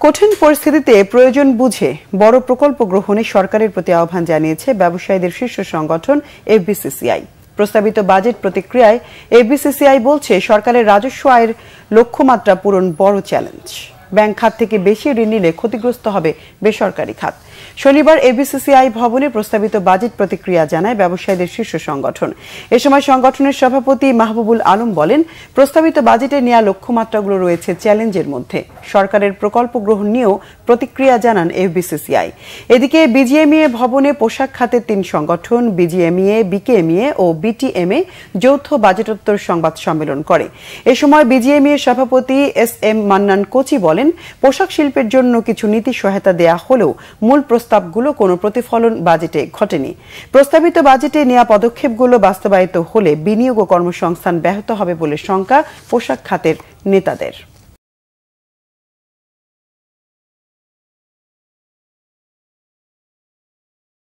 কঠিন পরিস্থিতিতে প্রয়োজন বুঝে বড় প্রকল্প গ্রহণে সরকারের প্রতি আহ্বান জানিয়েছে ব্যবসায়ীদের শীর্ষ সংগঠন এফবিসিসিআই। প্রস্তাবিত বাজেট প্রতিক্রিয়ায় এফবিসিসিআই বলছে, সরকারের রাজস্ব আয়ের লক্ষ্যমাত্রা পূরণ বড় চ্যালেঞ্জ। ব্যাংক খাত থেকে বেশি ঋণ নিলে ক্ষতিগ্রস্ত হবে বেসরকারি খাত। শনিবার এফবিসিসিআই ভবনে প্রস্তাবিত বাজেট প্রতিক্রিয়া জানায় ব্যবসায়ীদের শীর্ষ সংগঠন। এ সময় সংগঠনের সভাপতি মাহবুবুল আলম বলেন, প্রস্তাবিত বাজেটে নেওয়া লক্ষ্যমাত্রাগুলো রয়েছে চ্যালেঞ্জের মধ্যে। সরকারের প্রকল্প গ্রহণ নিয়েও প্রতিক্রিয়া জানান এফবিসিসিআই। এদিকে বিজিএমইএ ভবনে পোশাক খাতের ৩ সংগঠন বিজিএমইএ, বিকেএমইএ ও বিটিএমএ যৌথ বাজেটোত্তর সংবাদ সম্মেলন করে। এ সময় বিজিএমইএ সভাপতি এস.এম. মান্নান কোচি বলেন, পোশাক শিল্পের জন্য কিছু নীতি সহায়তা দেয়া হলেও মূল প্রস্তাবগুলো কোনো প্রতিফলন বাজেটে ঘটেনি। প্রস্তাবিত বাজেটে নেওয়া পদক্ষেপগুলো বাস্তবায়িত হলে বিনিয়োগ ও কর্মসংস্থান ব্যাহত হবে বলে শঙ্কা পোশাক খাতের নেতাদের।